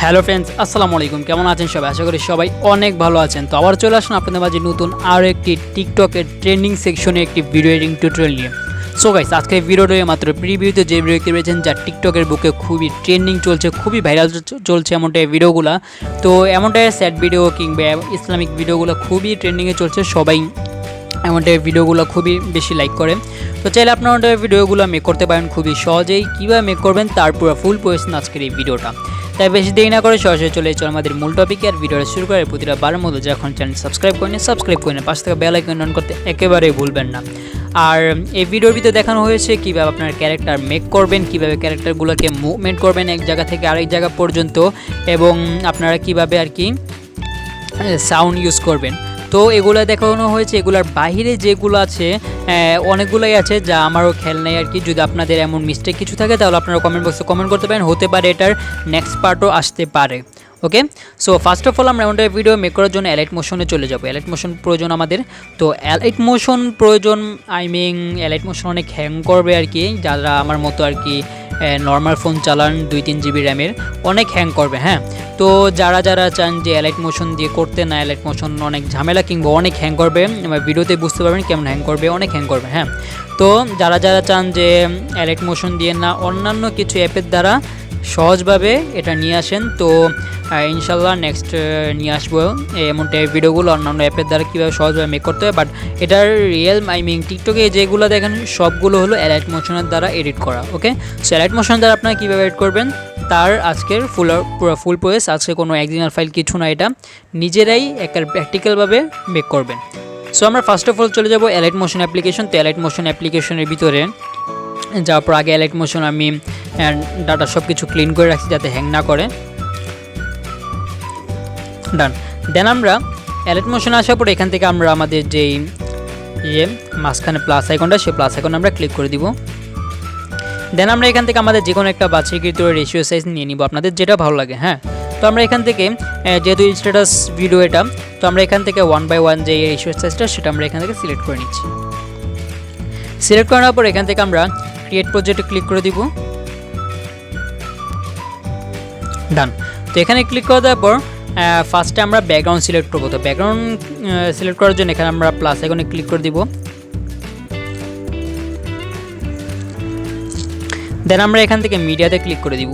Hello friends, আসসালামু আলাইকুম। কেমন আছেন সবাই? আশা করি সবাই অনেক ভালো আছেন। তো আবার চলে আসুন আপনাদের মাঝে নতুন আরও একটি টিকটকের ট্রেন্ডিং সেকশনে একটি ভিডিও এডিটিং টিউটোরিয়াল নিয়ে। সো গাইস, আজকে ভিডিওটা মাত্র প্রিভিউতে যে ভিডিও দেখতে পেয়েছেন যা টিকটকের বুকে খুবই ট্রেন্ডিং চলছে, খুবই ভাইরাল চলছে এমনটাই ভিডিওগুলো। তো এমনটাই স্যাড ভিডিও কিংবা ইসলামিক ভিডিওগুলো খুবই ট্রেন্ডিংয়ে চলছে, সবাই এমনটাই ভিডিওগুলো খুবই বেশি লাইক করে। তো চাইলে আপনারা ভিডিওগুলো মেক করতে পারেন খুবই সহজেই। কীভাবে মেক করবেন তার পুরো ফুল পয়েছেন আজকের এই ভিডিওটা। তাই বেশি দেরি না করে সরাসরি চলে চলো আমাদের মূল টপিকে। আর ভিডিওটা শুরু করে প্রতিটা বারের মধ্যে যখন চ্যানেল সাবস্ক্রাইব করে পাশে থেকে বেল আইকন অন করতে একেবারেই ভুলবেন না। আর এই ভিডিওর ভিতরে দেখানো হয়েছে কীভাবে আপনার ক্যারেক্টার মেক করবেন, কীভাবে ক্যারেক্টারগুলোকে মুভমেন্ট করবেন এক জায়গা থেকে আরেক জায়গা পর্যন্ত, এবং আপনারা কীভাবে আর কি সাউন্ড ইউজ করবেন। তো এগুলো দেখানো হয়েছে। এগুলার বাইরে যেগুলো আছে অনেকগুলোই আছে যা আমারও খেয়াল নেই আর কি। যদি আপনাদের এমন মিস্টেক কিছু থাকে তাহলে আপনারা কমেন্ট বক্সে কমেন্ট করতে পারেন, হতে পারে এটার নেক্সট পার্টও আসতে পারে। ওকে, সো ফার্স্ট অফ অল আমরা এমনটা ভিডিও মেক করার জন্য অ্যালাইট মোশনে চলে যাব। অ্যালাইট মোশন প্রয়োজন আমাদের। তো অ্যালাইট মোশন প্রয়োজন, অ্যালাইট মোশন অনেক হ্যাং করবে আর কি, যারা আমার মতো আর কি নর্মাল ফোন চালান 2-3 GB র্যামের, অনেক হ্যাং করবে। হ্যাঁ, তো যারা চান যে অ্যালাইট মোশন দিয়ে করতে, না অ্যালাইট মোশন অনেক ঝামেলা কিংবা অনেক হ্যাং করবে, ভিডিওতে বুঝতে পারবেন কেমন হ্যাং করবে, অনেক হ্যাং করবে। হ্যাঁ, তো যারা চান যে অ্যালাইট মোশন দিয়ে না অন্যান্য কিছু অ্যাপের দ্বারা সহজভাবে এটা নিয়ে আসেন, তো ইনশাল্লাহ নেক্সট নিয়ে আসবো এমনটা ভিডিওগুলো অন্যান্য অ্যাপের দ্বারা কীভাবে সহজভাবে মেক করতে হয়। বাট এটার রিয়েল টিকটকে যেগুলো দেখেন সবগুলো হলো অ্যালাইট মোশনের দ্বারা এডিট করা। ওকে, সো অ্যালাইট মোশনের দ্বারা আপনারা কীভাবে এডিট করবেন তার আজকের পুরো ফুল প্রসেস। আজকে কোনো অরিজিনাল ফাইল কিছু না, এটা নিজেরাই একটা প্র্যাকটিক্যালভাবে মেক করবেন। সো আমরা ফার্স্ট অফ অল চলে যাব অ্যালাইট মোশন অ্যাপ্লিকেশন। তো অ্যালাইট মোশন অ্যাপ্লিকেশনের ভিতরে যাওয়ার পর আগে অ্যালাইট মোশন আমি ডাটা সব কিছু ক্লিন করে রাখছি যাতে হ্যাং না করে। ডান। দেন আমরা অ্যালাইট মোশনে আসার পর এখান থেকে আমরা আমাদের যেই মাঝখানে প্লাস আইকনটা, সেই প্লাস আইকন আমরা ক্লিক করে দিব। দেন আমরা এখান থেকে আমাদের যে কোনো একটা বাছাইকৃত রেশিও সাইজ নিয়ে নিব, আপনাদের যেটা ভালো লাগে। হ্যাঁ, তো আমরা এখান থেকে যেহেতু স্ট্যাটাস ভিডিও এটা, তো আমরা এখান থেকে 1/1 যে রেশিও সাইজটা সেটা আমরা এখান থেকে সিলেক্ট করে নিচ্ছি। সিলেক্ট করার পর এখান থেকে আমরা ক্রিয়েট প্রজেক্টে ক্লিক করে দিব। ডান। তো এখানে ক্লিক করে দেওয়ার পর ফার্স্টে আমরা ব্যাকগ্রাউন্ড সিলেক্ট করবো। তো ব্যাকগ্রাউন্ড সিলেক্ট করার জন্য এখানে আমরা প্লাস আইকনে ক্লিক করে দিব। দেন আমরা এখান থেকে মিডিয়াতে ক্লিক করে দিব।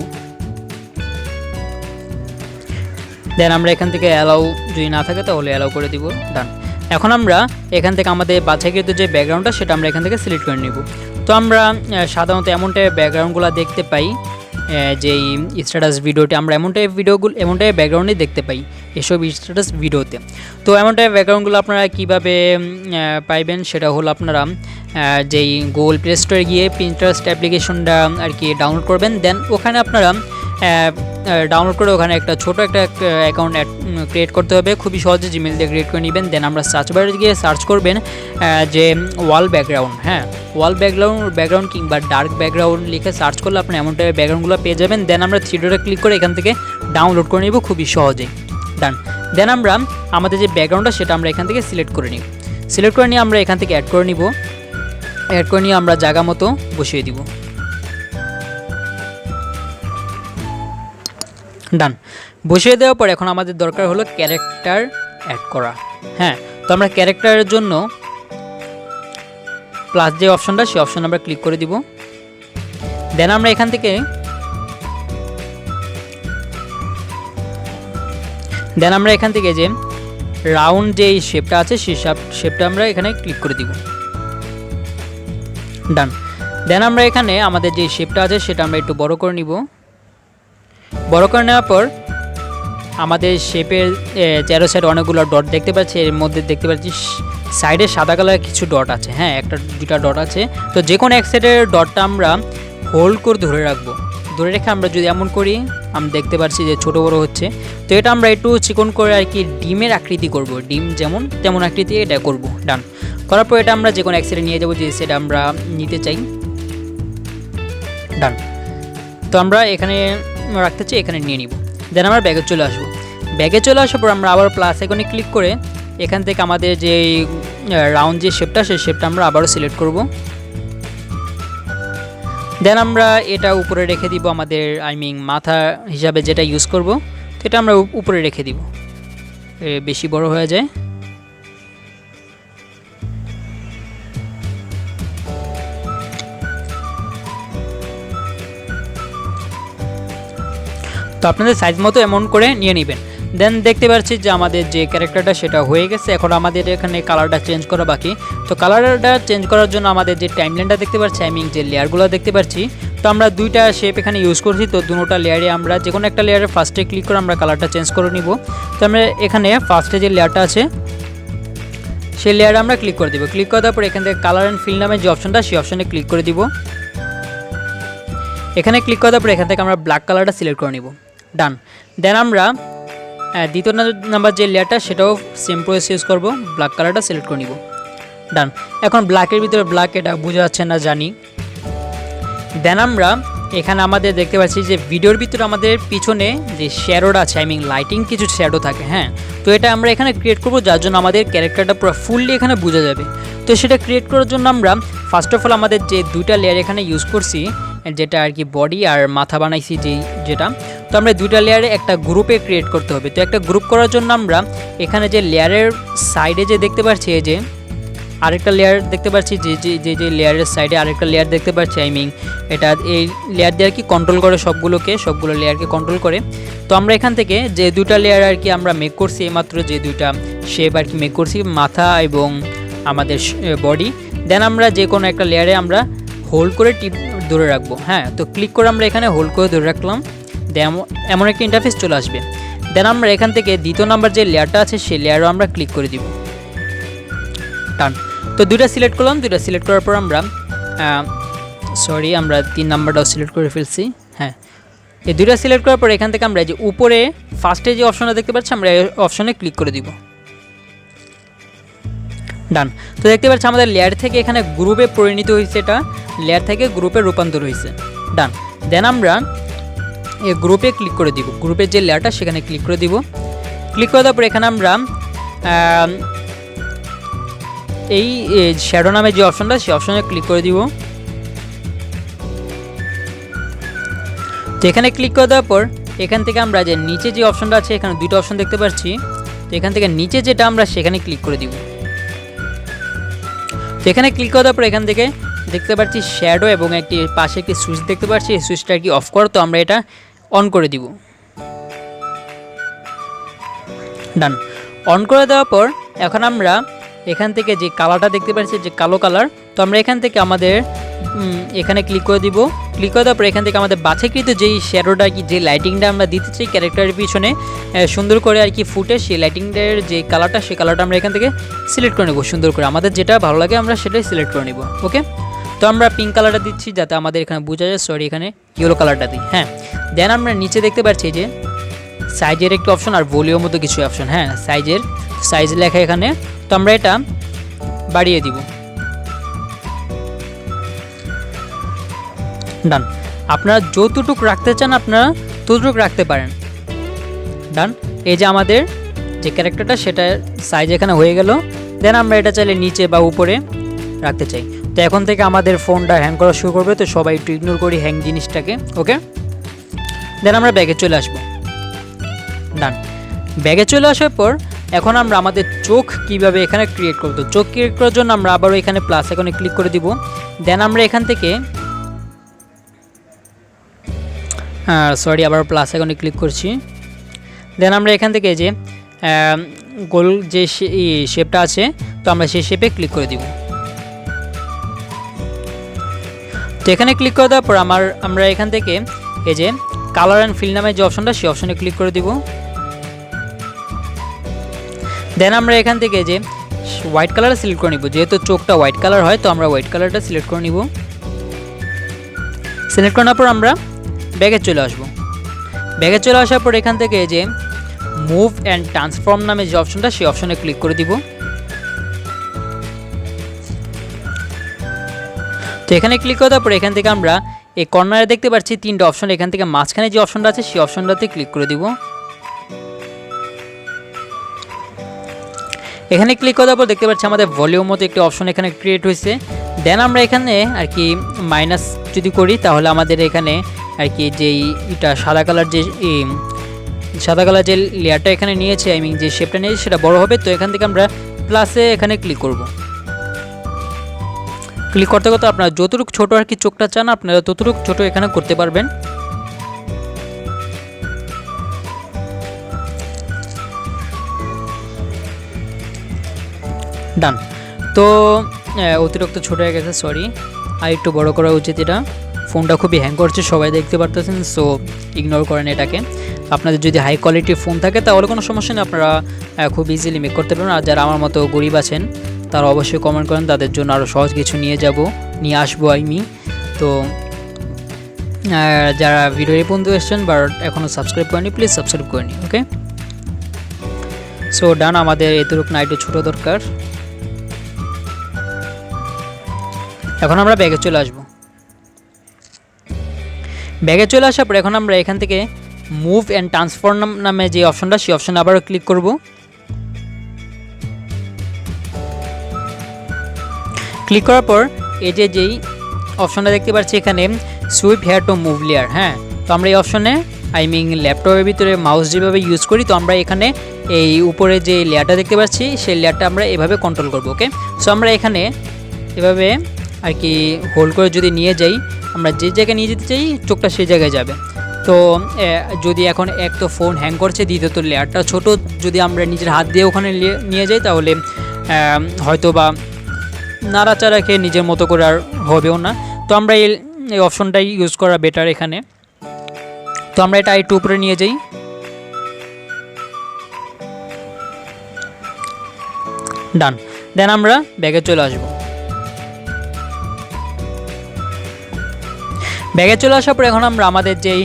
দেন আমরা এখান থেকে অ্যালাউ যদি না থাকে তাহলে অ্যালাউ করে দিব। ডান। এখন আমরা এখান থেকে আমাদের বাছাইকৃত যে ব্যাকগ্রাউন্ডটা সেটা আমরা এখান থেকে সিলেক্ট করে নেব। তো আমরা সাধারণত এমনটাই ব্যাকগ্রাউন্ডগুলো দেখতে পাই, যেই স্ট্যাটাস ভিডিওতে আমরা এমনটাই ব্যাকগ্রাউন্ডে দেখতে পাই এসব স্ট্যাটাস ভিডিওতে। তো এমনটাই ব্যাকগ্রাউন্ডগুলো আপনারা কীভাবে পাইবেন সেটা হলো আপনারা যেই গুগল প্লে স্টোরে গিয়ে পিন্টারেস্ট অ্যাপ্লিকেশনটা আর কি ডাউনলোড করবেন। দেন ওখানে আপনারা ডাউনলোড করে ওখানে একটা ছোটো একটা অ্যাকাউন্ট ক্রিয়েট করতে হবে, খুবই সহজে জিমেল দিয়ে ক্রিয়েট করে নেবেন। দেন আমরা সার্চ বারে গিয়ে সার্চ করবেন যে ওয়াল ব্যাকগ্রাউন্ড। হ্যাঁ, ওয়াল ব্যাকগ্রাউন্ড কিংবা ডার্ক ব্যাকগ্রাউন্ড লিখে সার্চ করলে আপনি এমনটা ব্যাকগ্রাউন্ডগুলো পেয়ে যাবেন। দেন আমরা 3 ডটে ক্লিক করে এখান থেকে ডাউনলোড করে নেব খুবই সহজেই। ডান। দেন আমরা আমাদের যে ব্যাকগ্রাউন্ডটা সেটা আমরা এখান থেকে সিলেক্ট করে নিব। সিলেক্ট করে নিয়ে আমরা এখান থেকে অ্যাড করে নিয়ে আমরা জায়গা মতো বসিয়ে দিব। ডান। বসিয়ে দেওয়ার পর এখন আমাদের দরকার হলো ক্যারেক্টার অ্যাড করা। হ্যাঁ, তো আমরা ক্যারেক্টারের জন্য প্লাস যে অপশনটা সেই অপশন আমরা ক্লিক করে দিব। দেন আমরা এখান থেকে যে রাউন্ড যে শেপটা আছে সেই শেপটা আমরা এখানে ক্লিক করে দিব। ডান। দেন আমরা এখানে আমাদের যে শেপটা আছে সেটা আমরা একটু বড় করে নিব। বড় করে নেওয়ার পর আমাদের শেপের চারো সাইড অনেকগুলো ডট দেখতে পাচ্ছি, এর মধ্যে দেখতে পাচ্ছি সাইডে সাদা কালারের কিছু ডট আছে। হ্যাঁ, 1-2টা ডট আছে। তো যে কোনো এক সাইডের ডটটা আমরা হোল্ড করে ধরে রাখবো। ধরে রেখে আমরা যদি এমন করি আমরা দেখতে পাচ্ছি যে ছোটো বড়ো হচ্ছে। তো এটা আমরা একটু চিকন করে আর কি ডিমের আকৃতি করব, ডিম যেমন তেমন আকৃতি এটা করব। ডান। করার পর এটা আমরা যে কোনো এক সাইডে নিয়ে যাবো যে সেটা আমরা নিতে চাই। ডান। তো আমরা এখানে রাখতে চাই, এখানে নিয়ে নিব। দেন আমরা ব্যাগে চলে আসবো। ব্যাগে চলে আসার পর আমরা আবার প্লাস আইকনে ক্লিক করে এখান থেকে আমাদের যে রাউন্ড যে শেপটা সেই শেপটা আমরা আবারও সিলেক্ট করব। দেন আমরা এটা উপরে রেখে দিব আমাদের মাথা হিসাবে যেটা ইউজ করব তো এটা আমরা উপরে রেখে দিব, বেশি বড় হয়ে যায়। তো আপনাদের সাইজ মতো এমন করে নিয়ে নেবেন। দেন দেখতে পাচ্ছি যে আমাদের যে ক্যারেক্টারটা সেটা হয়ে গেছে। এখন আমাদের এখানে কালারটা চেঞ্জ করা বাকি। তো কালারটা চেঞ্জ করার জন্য আমাদের যে টাইমলাইনটা দেখতে পাচ্ছি, আই মিন যে লেয়ারগুলো দেখতে পাচ্ছি, তো আমরা দুইটা শেপ এখানে ইউজ করছি। তো দুটোটা লেয়ারে আমরা যে কোনো একটা লেয়ারে ফার্স্টে ক্লিক করে আমরা কালারটা চেঞ্জ করে নিব। তো আমরা এখানে ফার্স্টে যে লেয়ারটা আছে সেই লেয়ারে আমরা ক্লিক করে দিব। ক্লিক করার পর এখান থেকে কালার অ্যান্ড ফিল নামের যে অপশনটা সেই অপশনে ক্লিক করে দিব। এখানে ক্লিক করার পর এখান থেকে আমরা ব্ল্যাক কালারটা সিলেক্ট করে নিব। ডান। দেন আমরা দ্বিতীয় নাম্বার যে লেয়ারটা সেটাও সেম প্রসেস ইউজ করব, ব্ল্যাক কালারটা সিলেক্ট করে নিব। ডান। এখন ব্ল্যাকের ভিতরে ব্ল্যাক, এটা বোঝা যাচ্ছে না জানি। দেন আমরা এখানে আমাদের দেখতে পাচ্ছি যে ভিডিওর ভিতরে আমাদের পিছনে যে শ্যাডোটা আছে, আই মিন লাইটিং কিছু শ্যাডো থাকে, হ্যাঁ। তো এটা আমরা এখানে ক্রিয়েট করব, যার জন্য আমাদের ক্যারেক্টারটা পুরো ফুললি এখানে বোঝা যাবে। তো সেটা ক্রিয়েট করার জন্য আমরা ফার্স্ট অফ অল আমাদের যে দুইটা লেয়ার এখানে ইউজ করছি, যেটা আর কি বডি আর মাথা বানাইছি যেটা, তো আমরা দুইটা লেয়ারে একটা গ্রুপে ক্রিয়েট করতে হবে। তো একটা গ্রুপ করার জন্য আমরা এখানে যে লেয়ারের সাইডে যে দেখতে পাচ্ছি, এই যে আরেকটা লেয়ার দেখতে পাচ্ছি, যে লেয়ারের সাইডে আরেকটা লেয়ার দেখতে পাচ্ছি, আই মিন এটা এই লেয়ার দিয়ে আর কি কন্ট্রোল করে সবগুলো লেয়ারকে কন্ট্রোল করে। তো আমরা এখান থেকে যে দুইটা লেয়ার আর কি আমরা মেক করছি, এইমাত্র যে দুইটা শেপ আর কি মেক করছি, মাথা এবং আমাদের বডি, দেন আমরা যে কোনো একটা লেয়ারে আমরা হোল্ড করে টিপ ধরে রাখবো, হ্যাঁ। তো ক্লিক করে আমরা এখানে হোল্ড করে ধরে রাখলাম, এমন একটা ইন্টারফেস চলে আসবে। দেন আমরা এখান থেকে দ্বিতীয় নাম্বার যে লেয়ারটা আছে সেই লেয়ারও আমরা ক্লিক করে দিব। ডান। তো দুইটা সিলেক্ট করলাম, দুইটা সিলেক্ট করার পর আমরা আমরা 3 নাম্বারটাও সিলেক্ট করে ফেলছি, হ্যাঁ। এই দুইটা সিলেক্ট করার পর এখান থেকে আমরা যে উপরে ফার্স্টে যে অপশনটা দেখতে পাচ্ছি আমরা এই অপশনে ক্লিক করে দিব। ডান। তো দেখতে পাচ্ছি আমাদের লেয়ার থেকে এখানে গ্রুপে পরিণত হয়েছে, এটা লেয়ার থেকে গ্রুপে রূপান্তর হয়েছে। ডান। দেন আমরা এই গ্রুপে ক্লিক করে দিব, গ্রুপের যে লেয়ারটা সেখানে ক্লিক করে দিব। ক্লিক করে দেওয়ার পর এখানে আমরা এই শ্যাডো নামে যে অপশনটা সেই অপশনে ক্লিক করে দিব। তো এখানে ক্লিক করে দেওয়ার পর এখান থেকে আমরা যে নিচে যে অপশনটা আছে, এখানে দুটো অপশন দেখতে পাচ্ছি, তো এখান থেকে নিচে যেটা আমরা সেখানে ক্লিক করে দিব। তো এখানে ক্লিক করে দেওয়ার পর এখান থেকে দেখতে পাচ্ছি শ্যাডো এবং একটি পাশে একটি সুইচ দেখতে পাচ্ছি, এই সুইচটা আর কি অফ করো, তো আমরা এটা অন করে দিব। ডান। অন করে দেওয়ার পর এখন আমরা এখান থেকে যে কালারটা দেখতে পাচ্ছি, যে কালো কালার, তো আমরা এখান থেকে আমাদের এখানে ক্লিক করে দিব। ক্লিক করে দেওয়ার পর এখান থেকে আমাদের বাছাইকৃত যেই শ্যাডোটা কি, যে লাইটিংটা আমরা দিতে চাই ক্যারেক্টারের পিছনে সুন্দর করে আর কি ফুটে, সেই লাইটিংটার যে কালারটা সেই কালারটা আমরা এখান থেকে সিলেক্ট করে নেব সুন্দর করে, আমাদের যেটা ভালো লাগে আমরা সেটাই সিলেক্ট করে নেব। ওকে। তো আমরা পিঙ্ক কালারটা দিচ্ছি যাতে আমাদের এখানে বোঝা যায়, এখানে ইয়েলো কালারটা দিই, হ্যাঁ। দেন আমরা নিচে দেখতে পাচ্ছি যে সাইজের একটি অপশন আর ভলিউম মতো কিছু অপশন, হ্যাঁ। সাইজ লেখা এখানে, তো আমরা এটা বাড়িয়ে দিব। ডান। আপনারা যতটুকু রাখতে চান আপনারা ততটুকু রাখতে পারেন। ডান। এই যে আমাদের যে ক্যারেক্টারটা সেটা সাইজ এখানে হয়ে গেল। দেন আমরা এটা চাইলে নিচে বা উপরে রাখতে চাই। তো এখন থেকে আমাদের ফোনটা হ্যাং করা শুরু করবে, তো সবাই একটু ইগনোর করি হ্যাং জিনিসটাকে, ওকে। দেন আমরা ব্যাগে চলে আসবো। ডান। ব্যাগে চলে আসার পর এখন আমরা আমাদের চোখ কিভাবে এখানে ক্রিয়েট করবো, চোখ ক্রিয়েট করার জন্য আমরা আবারও এখানে প্লাস আইকনে ক্লিক করে দিব। দেন আমরা এখান থেকে আবার প্লাস আইকনে ক্লিক করছি। দেন আমরা এখান থেকে যে গোল যে শেপটা আছে, তো আমরা সেই শেপে ক্লিক করে দিব। তো এখানে ক্লিক করে দেওয়ার পর আমরা এখান থেকে এই যে কালার অ্যান্ড ফিল নামের যে অপশনটা সেই অপশনে ক্লিক করে দিব। দেন আমরা এখান থেকে যে হোয়াইট কালার সিলেক্ট করে নিব, যেহেতু চোখটা হোয়াইট কালার হয়, তো আমরা হোয়াইট কালারটা সিলেক্ট করে নিব। সিলেক্ট করার পর আমরা ব্যাগে চলে আসবো। ব্যাগে চলে আসার পর এখান থেকে যে মুভ অ্যান্ড ট্রান্সফর্ম নামে যে অপশনটা সেই অপশনে ক্লিক করে দিব। তো এখানে ক্লিক করার পর এখান থেকে আমরা এই কর্নারে দেখতে পাচ্ছি 3টা অপশন, এখান থেকে মাঝখানে যে অপশনটা আছে সেই অপশনটাতে ক্লিক করে দিব। এখানে ক্লিক করার পর দেখতে পাচ্ছি আমাদের ভলিউম মতো একটি অপশন এখানে ক্রিয়েট হয়েছে। দেন আমরা এখানে আর কি মাইনাস যদি করি তাহলে আমাদের এখানে আর কি যেই এটা সাদা কালার যে সাদা কালার যে লেয়ারটা এখানে নিয়েছে, আই মিন যে শেপটা নিয়েছে সেটা বড় হবে। তো এখান থেকে আমরা প্লাসে এখানে ক্লিক করব। ক্লিক করতে করতে আপনারা যতটুকু ছোট আর কি চোখটা চান আপনারা ততটুকু ছোট এখানে করতে পারবেন। ডান। তো অতিরিক্ত ছোট হয়ে গেছে, সরি, আর একটু বড় করা উচিত। এটা ফোনটা খুবই হ্যাং করছে, সবাই দেখতে পারতেছেন, সো ইগনোর করেন এটাকে। আপনাদের যদি হাই কোয়ালিটির ফোন থাকে তাহলে কোনো সমস্যা নেই, আপনারা খুব ইজিলি মেক করতে পারবেন। আর যারা আমার মতো গরিব আছেন তারা অবশ্যই কমেন্ট করেন, তাদের জন্য আরও সহজ কিছু নিয়ে আসবো আমি। তো যারা ভিডিও এই পর্যন্ত এসেছেন বা এখনও সাবস্ক্রাইব করেনি প্লিজ সাবস্ক্রাইব করে নিন, ওকে। সো ডান, আমাদের এতটুকু না একটু ছোটো দরকার। এখন আমরা ব্যাগে চলে আসব। ব্যাগে চলে আসার পর এখন আমরা এখান থেকে মুভ অ্যান্ড ট্রান্সফর্ম নামে যে অপশনটা, সেই অপশনে আবারও ক্লিক করব। ক্লিক করার পর এই যেই অপশনটা দেখতে পাচ্ছি এখানে sweep hair to move layer, হ্যাঁ। তো আমরা এই অপশনে আই মিন ল্যাপটপের ভিতরে মাউস যেভাবে ইউজ করি, তো আমরা এখানে এই উপরে যে লেয়ারটা দেখতে পাচ্ছি সেই লেয়ারটা আমরা এভাবে কন্ট্রোল করব, ওকে। সো আমরা এখানে এভাবে আর কি হোল্ড করে যদি নিয়ে যাই, আমরা যে জায়গায় নিয়ে যেতে চাই চোখটা সেই জায়গায় যাবে। তো যদি এখন এক তো ফোন হ্যাং করছে, দ্বিতীয়ত লেয়ারটা ছোট, যদি আমরা নিজের হাত দিয়ে ওখানে নিয়ে যাই তাহলে হয়তো বা নাড়াচাড়া খেয়ে নিজের মতো করে আর হবেও না। তো আমরা এই অপশনটাই ইউজ করা বেটার এখানে। তো আমরা এটা একটু উপরে নিয়ে যাই। ডান। দেন আমরা ব্যাগে চলে আসব। ব্যাগে চলে আসার পর এখন আমরা আমাদের যেই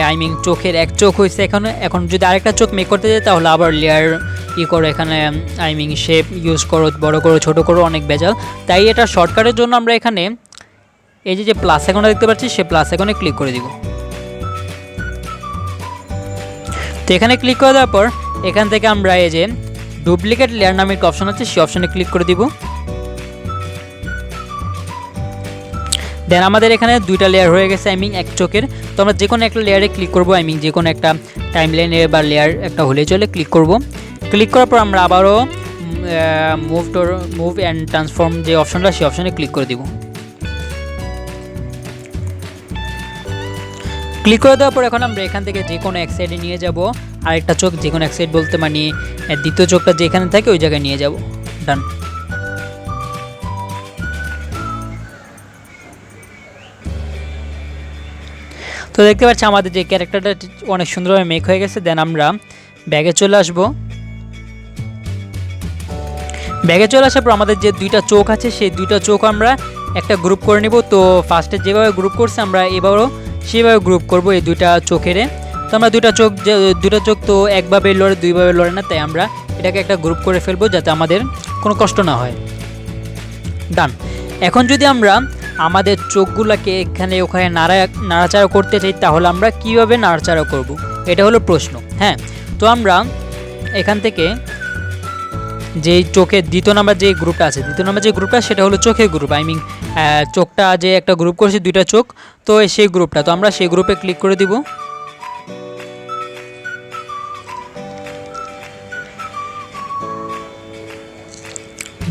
আই মিন চোখের এক চোখ হয়েছে, এখন যদি আরেকটা চোখ মেক করতে যাই তাহলে আবার লেয়ার করো, এখানে আই মিন শেপ ইউজ করো, বড় করো, ছোট করো, অনেক ভেজাল। তাই এটা শর্টকাটের জন্য আমরা এখানে এই যে প্লাস আইকনটা দেখতে পাচ্ছি সেই প্লাস আইকনে ক্লিক করে দিব। তো এখানে ক্লিক করে দেওয়ার পর এখান থেকে আমরা এই যে ডুপ্লিকেট লেয়ার নামে একটা অপশন আছে, সেই অপশনে ক্লিক করে দিব। দেন আমাদের এখানে দুইটা লেয়ার হয়ে গেছে আই মিন এক চোখের। তো আমরা যে কোনো একটা লেয়ারে ক্লিক করব, আই মিন যে কোনো একটা টাইমলাইনে বা লেয়ার একটা হলে চলে ক্লিক করব। ক্লিক করার পর আমরা আবারও মুভ অ্যান্ড ট্রান্সফর্ম যে অপশনটা সেই অপশনে ক্লিক করে দিব। ক্লিক করে দেওয়ার পর এখন আমরা এখান থেকে যে কোনো এক সাইডে নিয়ে যাব, আরেকটা চোখ যে কোনো এক সাইড বলতে মানে দ্বিতীয় চোখটা যেখানে থাকে ওই জায়গায় নিয়ে যাব। ডান। তো দেখতে পাচ্ছি আমাদের যে ক্যারেক্টারটা অনেক সুন্দরভাবে মেক হয়ে গেছে। দেন আমরা ব্যাগে চলে আসব। ব্যাগে চলে আসার পর আমাদের যে দুইটা চোখ আছে সেই দুইটা চোখ আমরা একটা গ্রুপ করে নেব। তো ফার্স্টে যেভাবে গ্রুপ করছে আমরা এবারও সেভাবে গ্রুপ করব এই দুইটা চোখেরে। তো আমরা দুইটা চোখ তো একভাবে লড়ে দুইভাবে লড়ে না, তাই আমরা এটাকে একটা গ্রুপ করে ফেলবো যাতে আমাদের কোনো কষ্ট না হয়। ডান। এখন যদি আমরা আমাদের চোখগুলোকে এখানে ওখানে নাড়াচাড়া করতে চাই তাহলে আমরা কিভাবে নাড়াচাড়া করব, এটা হলো প্রশ্ন, হ্যাঁ। তো আমরা এখান থেকে যেই চোখের দ্বিতীয় নাম্বার যে গ্রুপটা আছে, দ্বিতীয় নাম্বার যে গ্রুপটা সেটা হলো চোখের গ্রুপ, আই মিন চোখটা যে একটা গ্রুপ করছে দুইটা চোখ, তো সেই গ্রুপটা, তো আমরা সেই গ্রুপে ক্লিক করে দিব।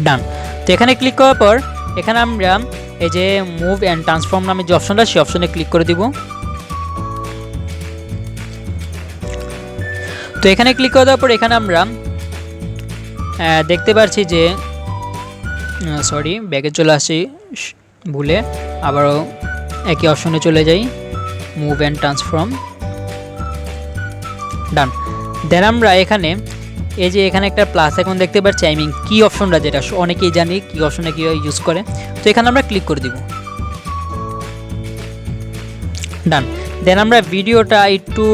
ডান। তো এখানে ক্লিক করার পর এখানে আমরা এই যে মুভ অ্যান্ড ট্রান্সফর্ম নামে যে অপশনটা সেই অপশনে ক্লিক করে দিব। তো এখানে ক্লিক করে দেওয়ার পর এখানে আমরা দেখতে পাচ্ছি যে সরি ব্যাগে চলে আসি ভুলে, আবারও একই অপশনে চলে যাই, মুভ অ্যান্ড ট্রান্সফর্ম। ডান। দেন আমরা এখানে এই যে এখানে একটা প্লাস আইকন দেখতে পাচ্ছি, আই মিন কি অপশনটা যেটা অনেকেই জানি কি অপশনে কীভাবে ইউজ করে, তো এখানে আমরা ক্লিক করে দিব। ডান। দেন আমরা ভিডিওটা একটু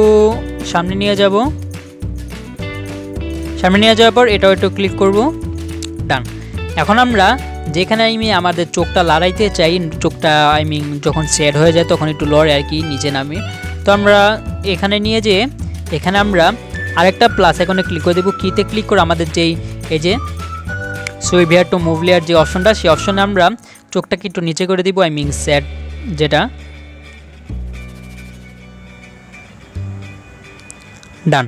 সামনে নিয়ে যাব। সামনে নিয়ে যাওয়ার পর এটাও একটু ক্লিক করব। ডান। এখন আমরা যেখানে আমাদের চোখটা লড়াইতে চাই, চোখটা আই মিন যখন সেট হয়ে যায় তখন একটু লড়ে আর কি নিচে নামে, তো আমরা এখানে নিয়ে যেয়ে এখানে আমরা আরেকটা প্লাস আইকনে ক্লিক করে দেবো। কিতে ক্লিক করে আমাদের যেই এই যে sweep hair to move layer যে অপশনটা সেই অপশনে আমরা চোখটাকে একটু নিচে করে দিব, আই মিন সেট যেটা। ডান।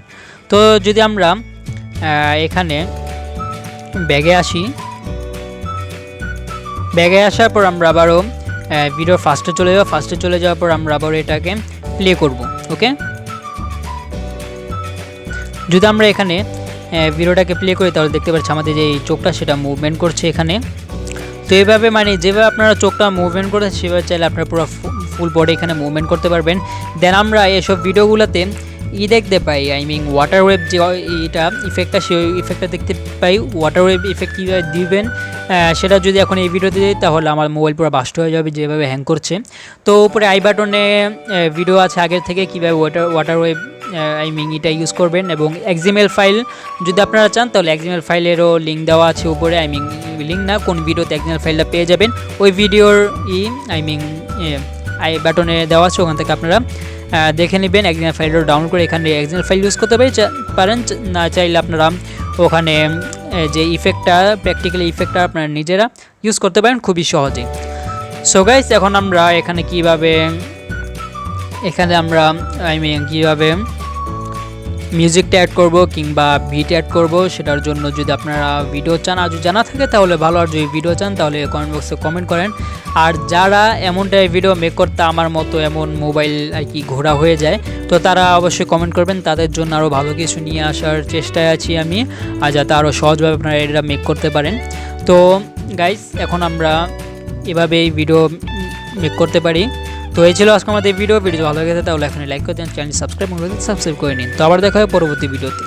তো যদি আমরা এখানে ব্যাগে আসি, ব্যাগে আসার পর আমরা আবারও ভিডিওর ফার্স্টে চলে যাব। ফার্স্টে চলে যাওয়ার পর আমরা আবারও এটাকে প্লে করব। ওকে, যদি আমরা এখানে ভিডিওটাকে প্লে করি তাহলে দেখতে পাচ্ছি আমাদের যে এই চোখটা সেটা মুভমেন্ট করছে এখানে। তো এইভাবে মানে যেভাবে আপনারা চোখটা মুভমেন্ট করেন সেভাবে চাইলে আপনারা পুরো ফুল বডি এখানে মুভমেন্ট করতে পারবেন। দেন আমরা এসব ভিডিওগুলোতে দেখতে পাই, আই মিন ওয়াটার ওয়েভ যে এটা ইফেক্টটা, সেই ইফেক্টটা দেখতে পাই। ওয়াটার ওয়েভ ইফেক্ট কীভাবে দিবেন সেটা যদি এখন এই ভিডিওতে দিই তাহলে আমার মোবাইল পুরো বাস্ট হয়ে যাবে যেভাবে হ্যাং করছে। তো উপরে আই বাটনে ভিডিও আছে আগের থেকে কীভাবে ওয়াটার ওয়েভ আই মিন এটা ইউজ করবেন, এবং এক্সএমএল ফাইল যদি আপনারা চান তাহলে এক্সএমএল ফাইলেরও লিঙ্ক দেওয়া আছে উপরে। আই মিন লিঙ্ক না, কোন ভিডিওতে এক্সএমএল ফাইলটা পেয়ে যাবেন ওই ভিডিওর আই মিন আই বাটনে দেওয়া আছে, ওখান থেকে আপনারা দেখে নেবেন। এক্সএমএল ফাইলটা ডাউনলোড করে এখানে এক্সএমএল ফাইল ইউজ করতে পারেন, না চাইলে আপনারা ওখানে যে ইফেক্টটা প্র্যাকটিক্যালি ইফেক্টটা আপনারা নিজেরা ইউজ করতে পারেন খুবই সহজে। সো গাইস, এখন আমরা এখানে আমরা আই মিন কীভাবে মিউজিকটা অ্যাড করব কিংবা বিট অ্যাড করব সেটার জন্য যদি আপনারা ভিডিও চান, আর যদি জানা থাকে তাহলে ভালো, আর যদি ভিডিও চান তাহলে কমেন্ট বক্সে কমেন্ট করেন। আর যারা এমনটাই ভিডিও মেক করতে আমার মতো এমন মোবাইল আর কি ঘোরা হয়ে যায়, তো তারা অবশ্যই কমেন্ট করবেন, তাদের জন্য আরও ভালো কিছু নিয়ে আসার চেষ্টায় আছি আমি, আর যাতে আরও সহজভাবে আপনারা এটা মেক করতে পারেন। তো গাইস, এখন আমরা এভাবেই ভিডিও মেক করতে পারি। তো এই ছিল আজকে আমাদের ভিডিও ভালো লেগেছে তাহলে এখানে লাইক করে দেন, চ্যানেল সাবস্ক্রাইব করে নিন। তো আবার দেখা হবে পরবর্তী ভিডিওতে।